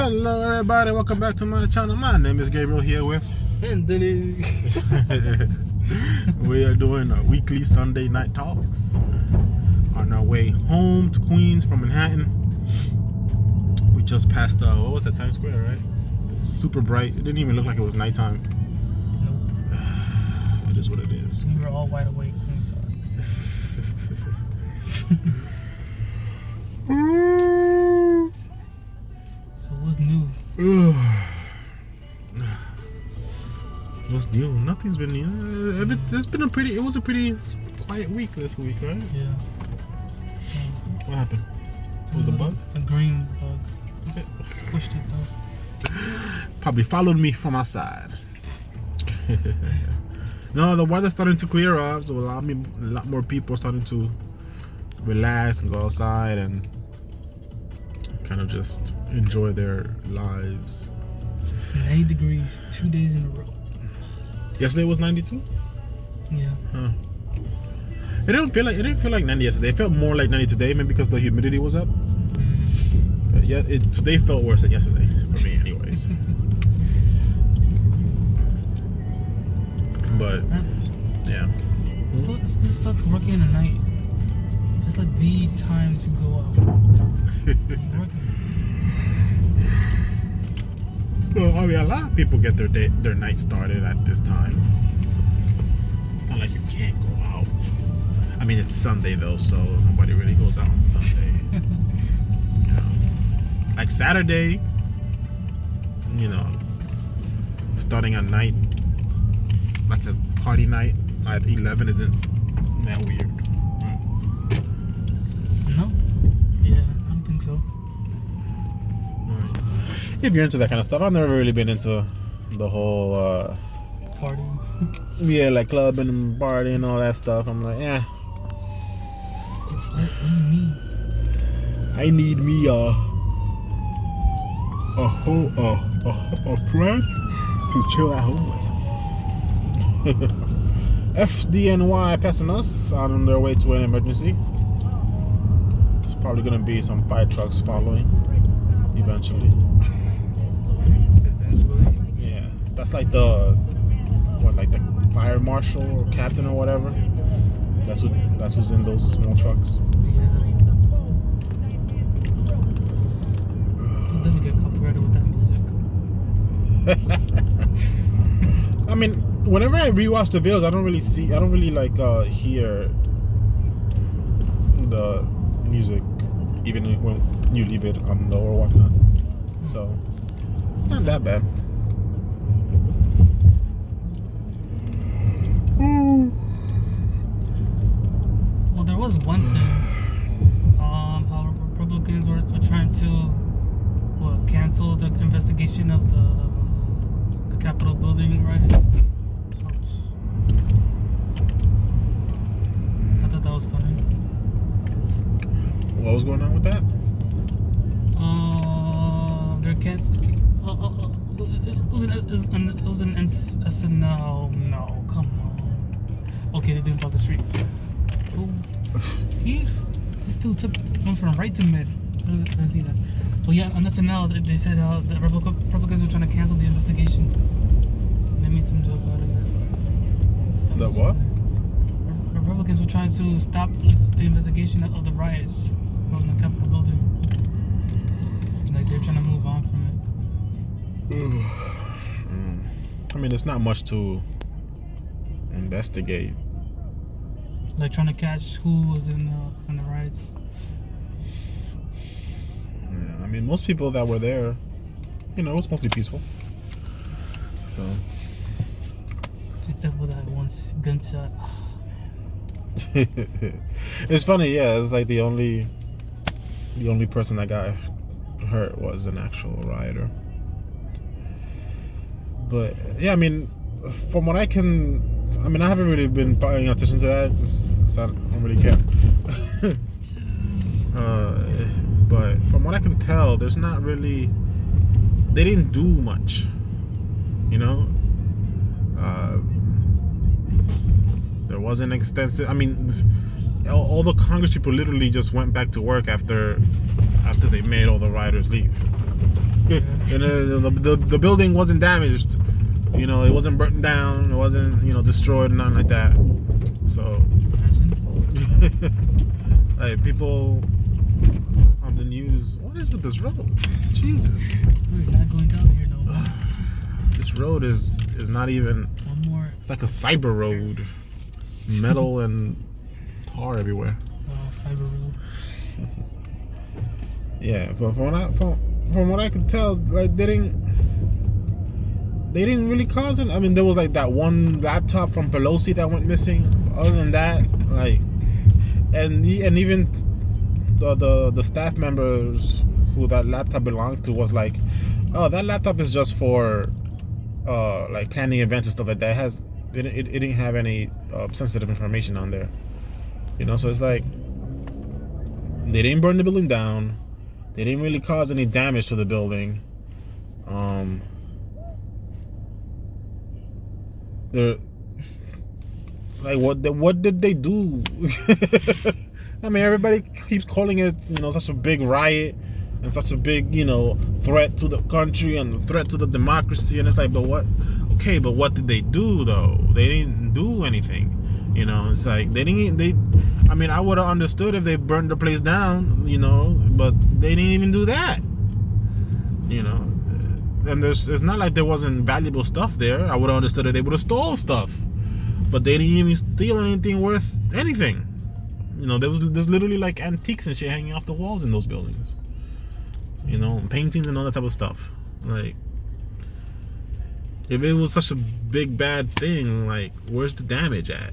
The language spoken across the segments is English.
Hello everybody, welcome back to my channel. My name is Gabriel here with Anthony. We are doing our weekly Sunday night talks on our way home to Queens from Manhattan. We just passed what was that, Times Square, right? It was super bright. It didn't even look like it was nighttime. Nope. It is what it is. We were all wide awake when we saw it. So what's new? What's new? Nothing's been new. It's been it was a pretty quiet week this week, right? Yeah. What happened? Was it a bug? A green bug. Squished it though. Probably followed me from outside. No, the weather's starting to clear up, so a lot more people are starting to relax and go outside and kind of just enjoy their lives. 90 degrees, 2 days in a row. Yesterday was 92? Yeah. Huh. It didn't feel like 90 yesterday. It felt more like 90 today, maybe because the humidity was up. But yeah, today felt worse than yesterday for me, anyways. But yeah. So it sucks working in the night. It's like the time to go out. Working. Well, I mean, a lot of people get their night started at this time. It's not like you can't go out. I mean, it's Sunday though, so nobody really goes out on Sunday. You know, like Saturday, you know, starting at night, like a party night at 11 isn't that weird. No? Yeah, I don't think so. If you're into that kind of stuff, I've never really been into the whole Party. yeah, like clubbing and partying and all that stuff. I'm like, yeah, It's like me. I need me a friend to chill at home with. FDNY passing us on their way to an emergency. It's probably gonna be some fire trucks following eventually. Yeah, that's like the fire marshal or captain or whatever. That's who's in those small trucks. We'll definitely get copyrighted with that music. I mean, whenever I rewatch the videos, I don't really like hear the music, even when you leave it on low or whatnot. So, not that bad. Well, there was one thing. How Republicans were trying to cancel the investigation of the Capitol building, right? I thought that was funny. What was going on with that? They're canceling. It was an SNL. No, come on. Okay, they didn't off the street. Oh, he still took one from right to mid. I didn't see that. Well, yeah, on SNL they said how the Republicans were trying to cancel the investigation. They made some joke out of that. The what? Republicans were trying to stop the investigation of the riots on the Capitol building. Like they're trying to move on from it. I mean, it's not much to investigate. Like trying to catch who was in the riots. Yeah, I mean, most people that were there, you know, it was mostly peaceful. So. Except for that one gunshot. It's funny, yeah. It's like the only person that got hurt was an actual rioter. But yeah, I mean, from what I haven't really been paying attention to that, just 'cause I don't really care. But from what I can tell, there's not really. They didn't do much, you know. There wasn't extensive. I mean, all the Congress people literally just went back to work after they made all the rioters leave. And the building wasn't damaged. You know, it wasn't burnt down. It wasn't, you know, destroyed, nothing like that. So, like, people on the news, what is with this road? Jesus. We're not going down here, no. This road is not even. One more. It's like a cyber road, metal and tar everywhere. Oh, cyber road. Yeah, but from what I could tell, like they didn't really cause it. I mean, there was like that one laptop from Pelosi that went missing. Other than that, like, and even the staff members who that laptop belonged to was like, oh, that laptop is just for like planning events and stuff like that. It didn't have any sensitive information on there, you know. So it's like they didn't burn the building down. They didn't really cause any damage to the building. They're like, what did they do? I mean, everybody keeps calling it, you know, such a big riot and such a big, you know, threat to the country and threat to the democracy. And it's like, but what? Okay, but what did they do though? They didn't do anything. You know, it's like I mean, I would have understood if they burned the place down, you know, but they didn't even do that. You know, and it's not like there wasn't valuable stuff there. I would have understood if they would have stole stuff, but they didn't even steal anything worth anything. You know, there's literally like antiques and shit hanging off the walls in those buildings. You know, paintings and all that type of stuff. Like, if it was such a big bad thing, like, where's the damage at?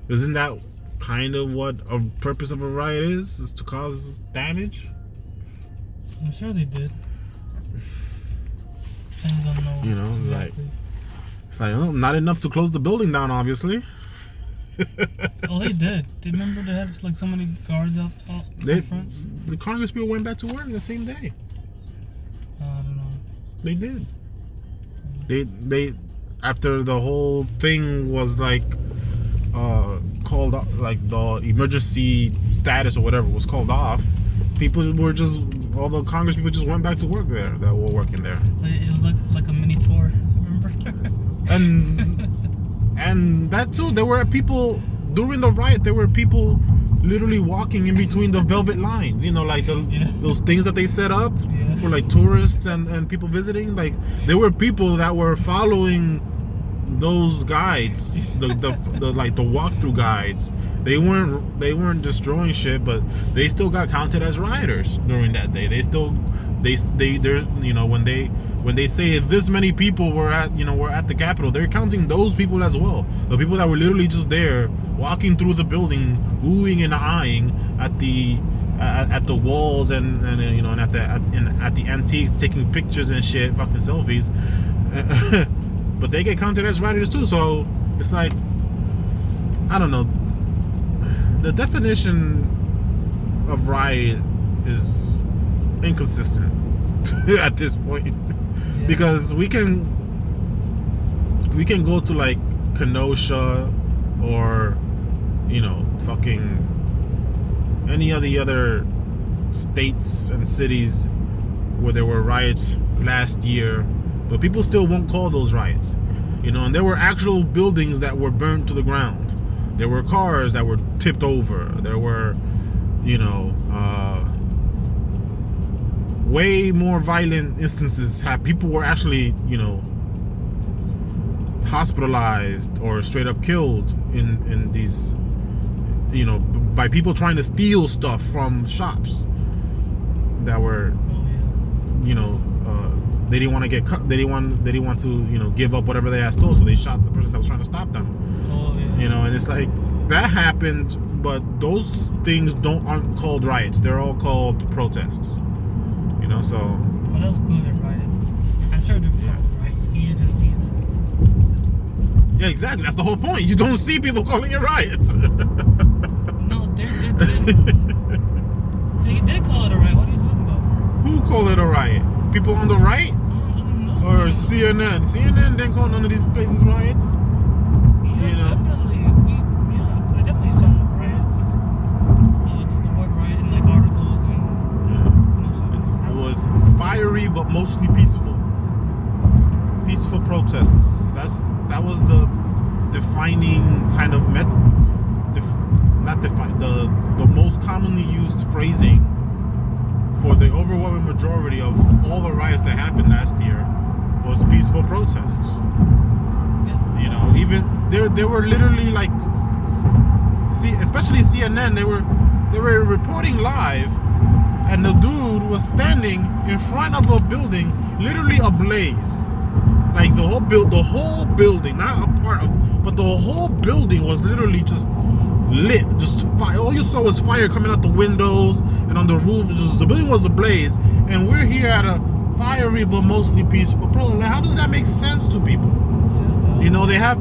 Isn't that kind of what a purpose of a riot is to cause damage? I'm sure they did. I just don't know. You know, exactly. It's like, oh, not enough to close the building down, obviously. Oh, they did. They remember they had like so many guards out front. The Congress people went back to work the same day. I don't know. They did. They after the whole thing was like called off, like the emergency status or whatever was called off, all the Congress people just went back to work there that were working there. It was like a mini tour, remember? and that too, there were people during the riot. There were people literally walking in between the velvet lines, you know, like those things that they set up for like tourists and people visiting. Like, there were people that were following those guides, the walkthrough guides. They weren't destroying shit, but they still got counted as rioters during that day. They're, you know, when they say this many people were at the Capitol, they're counting those people as well. The people that were literally just there walking through the building, oohing and eyeing at the walls and you know, and at the antiques, taking pictures and shit, fucking selfies. But they get counted as rioters too. So it's like, I don't know. The definition of riot is inconsistent at this point. Because we can go to like Kenosha or, you know, fucking any of the other states and cities where there were riots last year, but people still won't call those riots, you know. And there were actual buildings that were burned to the ground. There were cars that were tipped over. There were, you know, way more violent instances. People were actually, you know, hospitalized or straight up killed in these, you know, by people trying to steal stuff from shops that were, you know, they didn't want to get cut. They didn't want to, you know, give up whatever they had stole, so they shot the person that was trying to stop them. You know, and it's like, that happened, but those things aren't called riots. They're all called protests. You know, so. Well, that was good, right? I'm sure they were called right. You just didn't see it. Yeah, exactly. That's the whole point. You don't see people calling it riots. No, they did call it a riot. What are you talking about? Who called it a riot? People on the right? No. Or CNN? CNN didn't call none of these places riots. Yeah, you know? Definitely. I definitely saw riots. The word riot in like articles and. It was fiery but mostly peaceful. Peaceful protests. That was the defining kind of the most commonly used phrasing for the overwhelming majority of all the riots that happened last year was peaceful protests. You know, even they were literally like, especially CNN, they were reporting live, and the dude was standing in front of a building, literally ablaze. Like the whole building, not a part of, but the whole building was literally just lit, just fire. All you saw was fire coming out the windows and on the roof. The building was ablaze, and we're here at a fiery but mostly peaceful protest. Like, how does that make sense to people? You know, they have,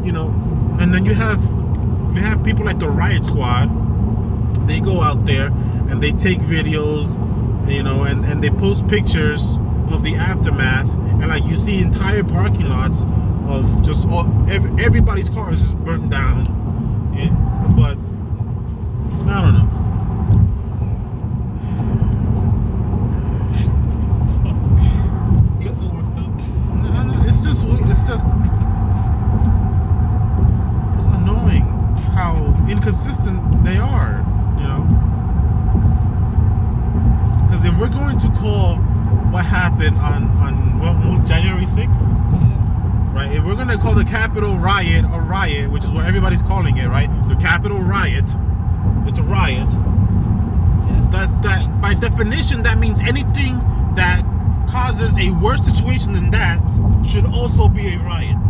you know, and then you have people like the Riot Squad. They go out there and they take videos, you know, and they post pictures of the aftermath, and like you see entire parking lots of just everybody's cars just burnt down. Yeah, but I don't know. So worked up. No, it's just it's annoying how inconsistent they are, you know. Because if we're going to call what happened on January 6th, right? If we're gonna call the Capitol riot a riot, which is what everybody's calling it, right? The Capitol riot, it's a riot. That by definition, that means anything that causes a worse situation than that should also be a riot.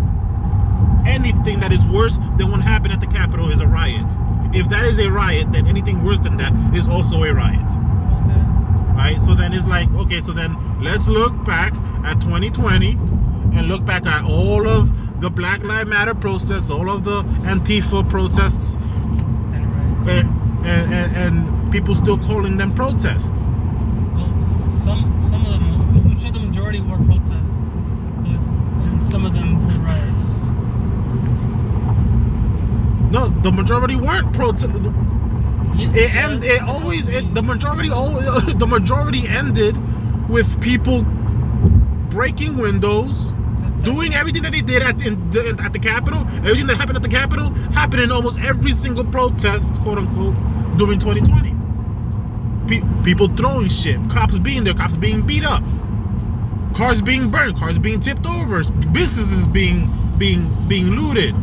Anything that is worse than what happened at the Capitol is a riot. If that is a riot, then anything worse than that is also a riot. Okay. Right? So then it's like, okay, so then let's look back at 2020 and look back at all of the Black Lives Matter protests, all of the Antifa protests, and people still calling them protests. Well, some of them, I'm sure the majority were protests, and some of them were riots. No, the majority weren't protests. Yeah, The majority ended with people breaking windows, doing everything that they did at the Capitol. Everything that happened at the Capitol happened in almost every single protest, quote unquote, during 2020. People throwing shit, cops being there, cops being beat up, cars being burned, cars being tipped over, businesses being looted,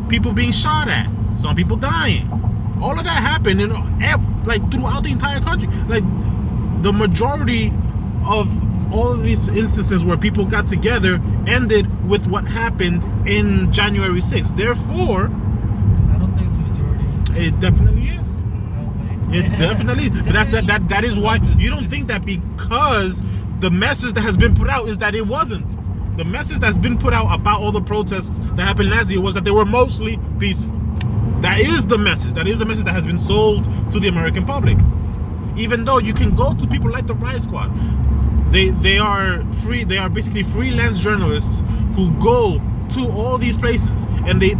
people being shot at, some people dying. All of that happened in like throughout the entire country. Like the majority of all of these instances where people got together ended with what happened in January 6th. Therefore, I don't think it's the majority. it definitely is. No way. It definitely is. But that is why you don't think that, because the message that has been put out is that it wasn't. The message that's been put out about all the protests that happened last year was that they were mostly peaceful. That is the message. That is the message that has been sold to the American public. Even though you can go to people like the Riot Squad. They are free. They are basically freelance journalists who go to all these places, and they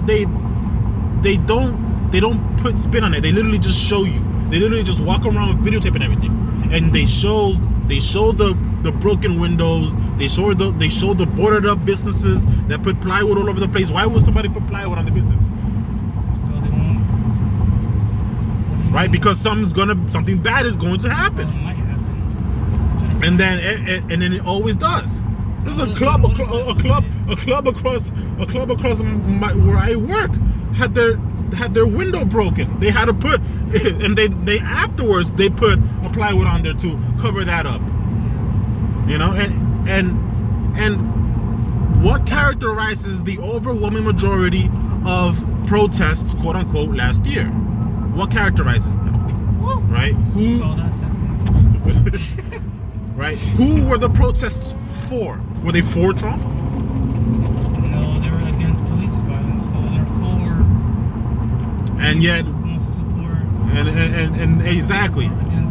don't put spin on it. They literally just show you. They literally just walk around with videotape and everything, and they show the broken windows. They show the boarded up businesses that put plywood all over the place. Why would somebody put plywood on the business? So they won't. Right, because something bad is going to happen. Well, it might happen. And then it always does. This is a club across where I work had their window broken. They had to put, and they afterwards they put a plywood on there to cover that up. You know, and what characterizes the overwhelming majority of protests, quote unquote, last year? What characterizes them? Woo. Right? Who? So that's sexiness. Stupid. Right? Who were the protests for? Were they for Trump? No, they were against police violence. So they're for. And yet, Who wants to support? and exactly.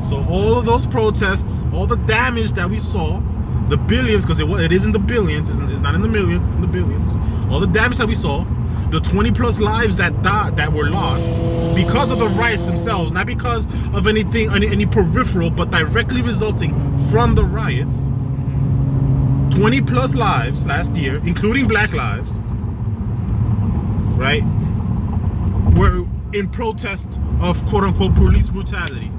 So all of those protests, all the damage that we saw, the billions, because it is in the billions, it's not in the millions, it's in the billions. All the damage that we saw the 20 plus lives that died, that were lost because of the riots themselves, not because of anything, any peripheral, but directly resulting from the riots. 20 plus lives last year, including black lives, right, were in protest of quote unquote police brutality.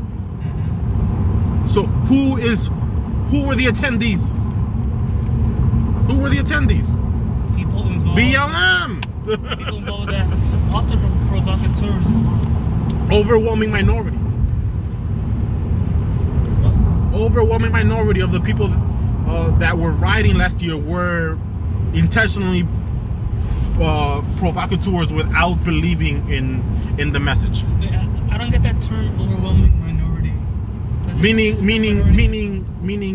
So who were the attendees? Who were the attendees? People involved. BLM. People involved that also provocateurs as well. Overwhelming minority. What? Overwhelming minority of the people that were rioting last year were intentionally provocateurs without believing in the message. Wait, I don't get that term, overwhelming minority. Meaning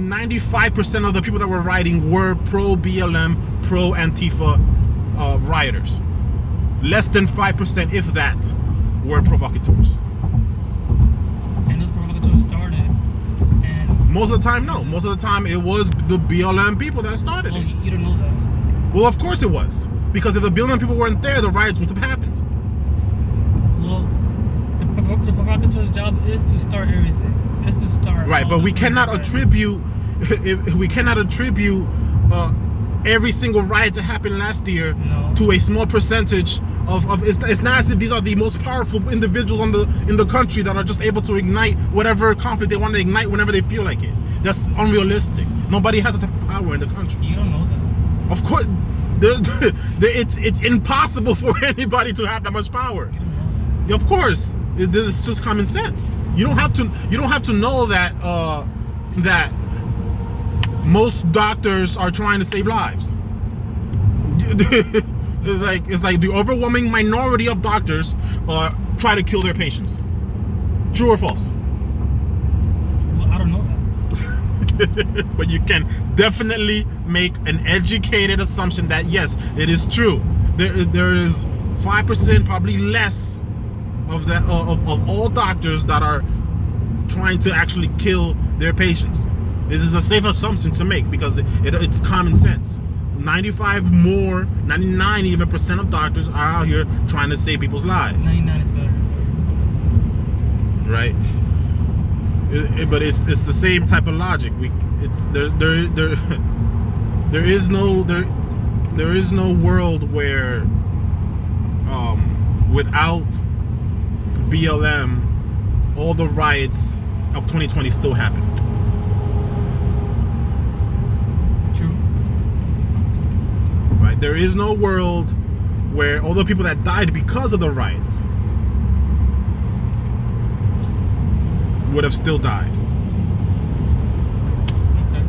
95% of the people that were rioting were pro BLM, pro Antifa rioters. Less than 5%, if that, were provocateurs. And those provocateurs started, and most of the time, no. Most of the time, it was the BLM people that started oh, it. you don't know that. Well, of course it was. Because if the BLM people weren't there, the riots wouldn't have happened. Well, the provocateur's job is to start everything. It's to start. Right, but we cannot attribute every single riot that happened last year to a small percentage of it's not as if these are the most powerful individuals in the country that are just able to ignite whatever conflict they want to ignite whenever they feel like it. That's unrealistic. Nobody has that power in the country. You don't know that. Of course, it's impossible for anybody to have that much power. Of course, this is just common sense. You don't have to know that that most doctors are trying to save lives. It's like the overwhelming minority of doctors try to kill their patients. True or false? Well, I don't know that. But you can definitely make an educated assumption that yes, it is true. There is 5%, probably less, of that of all doctors that are trying to actually kill their patients. This is a safe assumption to make because it's common sense. 99 even percent of doctors are out here trying to save people's lives. 99 is better. Right. But it's the same type of logic. There is no world where without BLM all the riots of 2020 still happen. True. Right? There is no world where all the people that died because of the riots would have still died. Okay.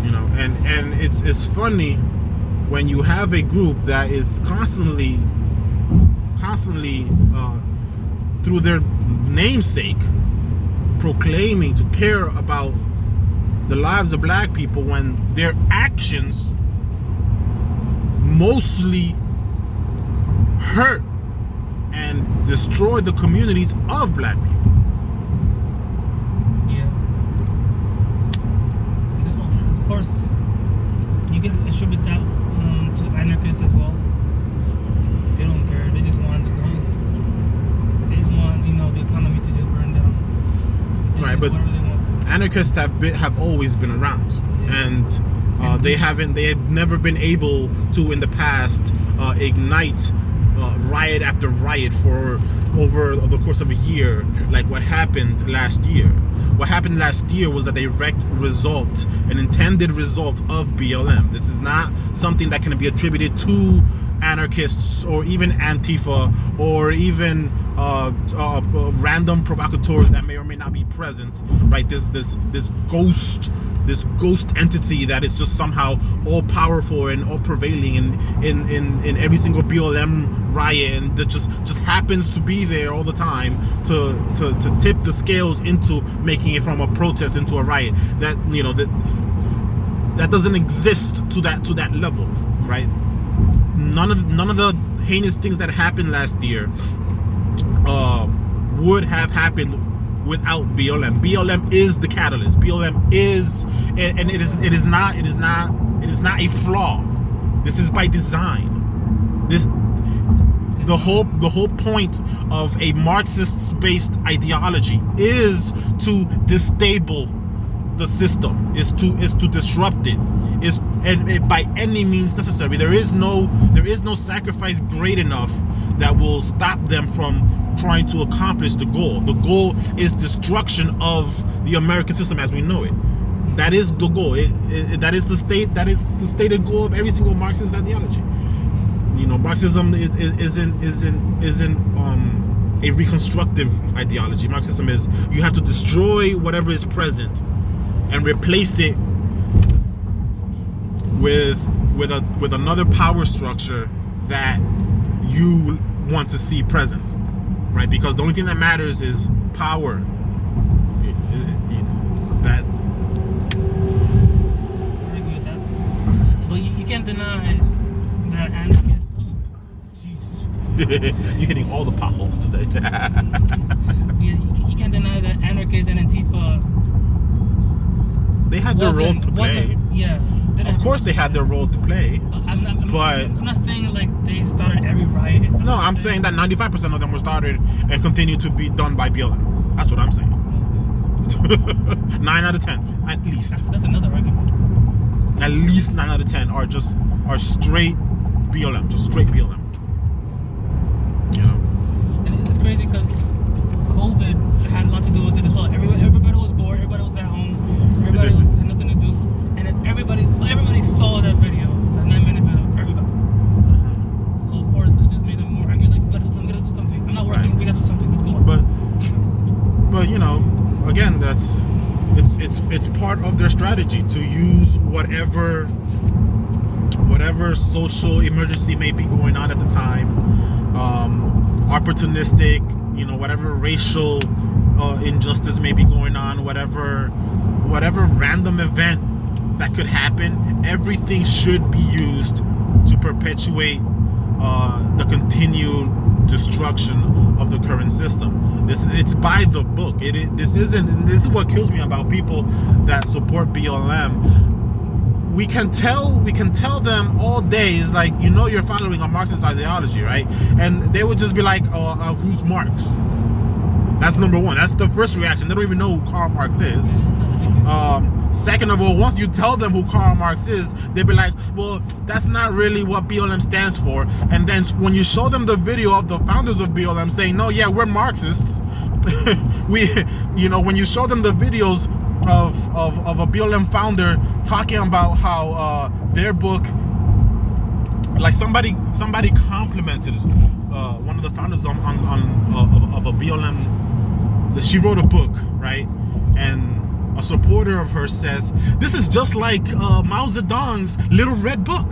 You know, and it's funny when you have a group that is constantly through their namesake proclaiming to care about the lives of black people when their actions mostly hurt and destroy the communities of black people. Yeah. Of course, you can attribute that to anarchists as well. They don't care. They just want the gun. They just want, the economy to just burn down. Right, but anarchists have always been around, and they have never been able to in the past ignite riot after riot for over the course of a year, like what happened last year. What happened last year was a direct result, an intended result of BLM. This is not something that can be attributed to anarchists or even Antifa or even random provocateurs that may or may not be present, right? This ghost entity that is just somehow all powerful and all prevailing in every single BLM riot, and that just happens to be there all the time to tip the scales into making it from a protest into a riot. That that doesn't exist to that level, right? None of the heinous things that happened last year would have happened without BLM. BLM is the catalyst. BLM is, and it is not a flaw. This is by design. the whole point of a Marxist-based ideology is to destabilize the system, is to disrupt it, and by any means necessary. There is no sacrifice great enough that will stop them from trying to accomplish the goal. The goal is destruction of the American system as we know it. That is the goal. That is the stated goal of every single Marxist ideology. You know, Marxism isn't a reconstructive ideology. Marxism is, you have to destroy whatever is present and replace it with another power structure that you want to see present, right? Because the only thing that matters is power. That. I agree with that. But you can't deny that anarchists. Oh, Jesus. You're hitting all the potholes today. You can't deny that anarchists and Antifa. They had their role to play. Yeah. Of course, they had their role to play. I'm not saying like they started every riot. No, I'm saying that 95% of them were started and continue to be done by BLM. That's what I'm saying. 9 out of 10, at least. That's another argument. At least 9 out of 10 are straight BLM, just straight BLM. You know. And it's crazy because COVID had a lot to do with it as well. Everybody was bored. Everybody was at home. Everybody had nothing to do, and then everybody saw that video, that 9-minute video. Everybody. So of course it just made them more angry. Like, we gotta do something. I'm not working. We gotta do something. Let's go. But you know, again, it's part of their strategy to use whatever social emergency may be going on at the time, opportunistic, you know, whatever racial injustice may be going on, whatever random event that could happen, everything should be used to perpetuate the continued destruction of the current system. It's by the book. This is what kills me about people that support BLM. We can tell them all day, is like, you know, you're following a Marxist ideology, right? And they would just be like, who's Marx? That's number one. That's the first reaction. They don't even know who Karl Marx is. Second of all, once you tell them who Karl Marx is, they'll be like, well, that's not really what BLM stands for. And then when you show them the video of the founders of BLM saying, no, yeah, we're Marxists. When you show them the videos of a BLM founder talking about how their book, like somebody complimented one of the founders of a BLM, that she wrote a book, right? And a supporter of hers says, this is just like Mao Zedong's Little Red Book.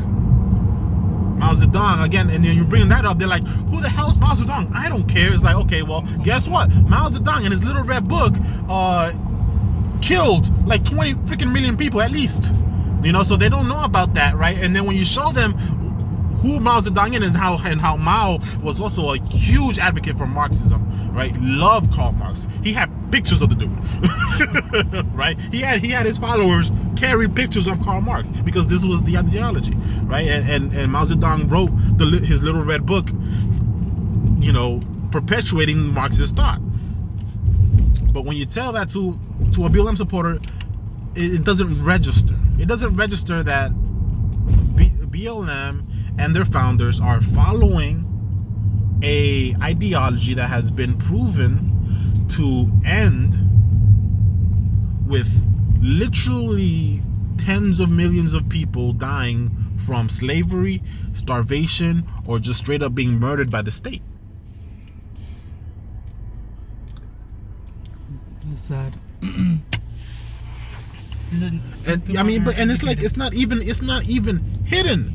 Mao Zedong, again, and then you're bringing that up, they're like, who the hell's Mao Zedong? I don't care. It's like, okay, well, guess what? Mao Zedong and his Little Red Book killed like 20 freaking million people at least. You know, so they don't know about that, right? And then when you show them who Mao Zedong is and how Mao was also a huge advocate for Marxism, right? Loved Karl Marx. He had pictures of the dude, right? He had his followers carry pictures of Karl Marx because this was the ideology, right? And Mao Zedong wrote his Little Red Book, you know, perpetuating Marxist thought. But when you tell that to a BLM supporter, it doesn't register. It doesn't register that BLM and their founders are following a ideology that has been proven to end with literally tens of millions of people dying from slavery, starvation, or just straight up being murdered by the state. It's sad. It's not even hidden.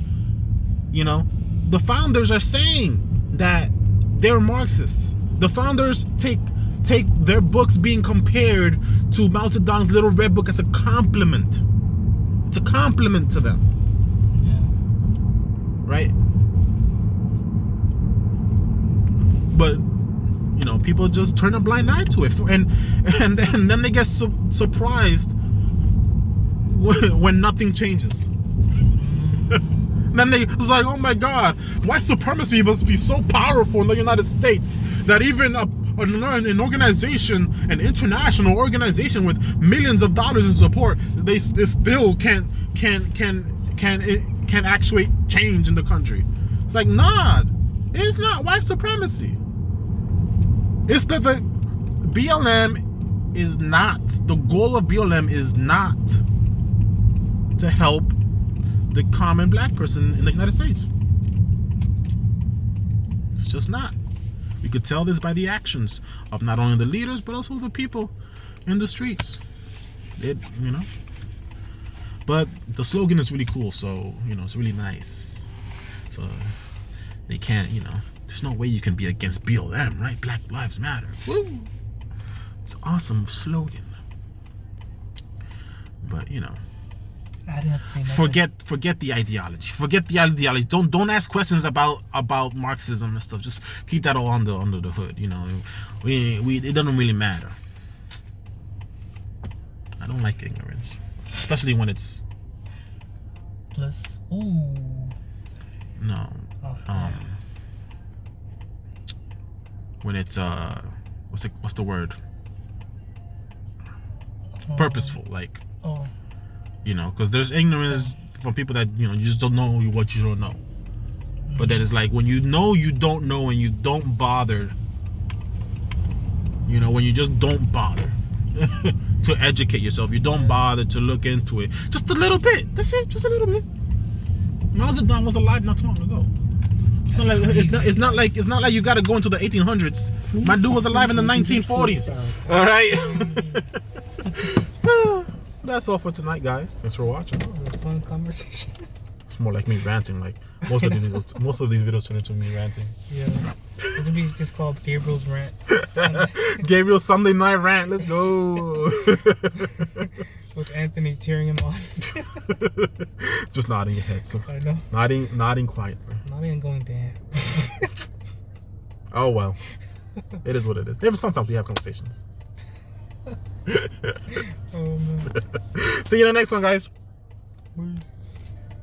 You know, the founders are saying that they're Marxists. The founders take their books being compared to Mao Zedong's Little Red Book as a compliment. It's a compliment to them. Yeah. Right? But you know, people just turn a blind eye to it, and then they get surprised when nothing changes. Then they was like, oh my God, white supremacy must be so powerful in the United States that even an organization, an international organization with millions of dollars in support, they still can't actuate change in the country. It's like, nah, it's not white supremacy. It's that the BLM is not, the goal of BLM is not to help the common black person in the United States. It's just not. You could tell this by the actions of not only the leaders but also the people in the streets. But the slogan is really cool, so it's really nice. So they can't, there's no way you can be against BLM, right? Black Lives Matter. Woo! It's an awesome slogan. But I didn't have to say nothing. Forget the ideology. Forget the ideology. Don't ask questions about Marxism and stuff. Just keep that all under the hood. It doesn't really matter. I don't like ignorance, especially when it's plus. Ooh. No. Oh, when it's what's the word? Purposeful, like. Oh. Because there's ignorance from people that you just don't know what you don't know. But then it's like when you know you don't know and you don't bother. When you just don't bother to educate yourself, you don't bother to look into it. Just a little bit. That's it. Just a little bit. Mao Zedong was alive not too long ago. It's not like you got to go into the 1800s. My dude was alive in the 1940s. All right. That's all for tonight, guys. Thanks for watching. That was a fun conversation. It's more like me ranting. Like most of these videos turn into me ranting. Yeah. It would be just called Gabriel's rant. Gabriel's Sunday night rant. Let's go. With Anthony cheering him on. Just nodding your head. So. I know. Nodding quietly. Not even going damn. Oh well. It is what it is. Even sometimes we have conversations. Oh man. See you in the next one, guys. Peace.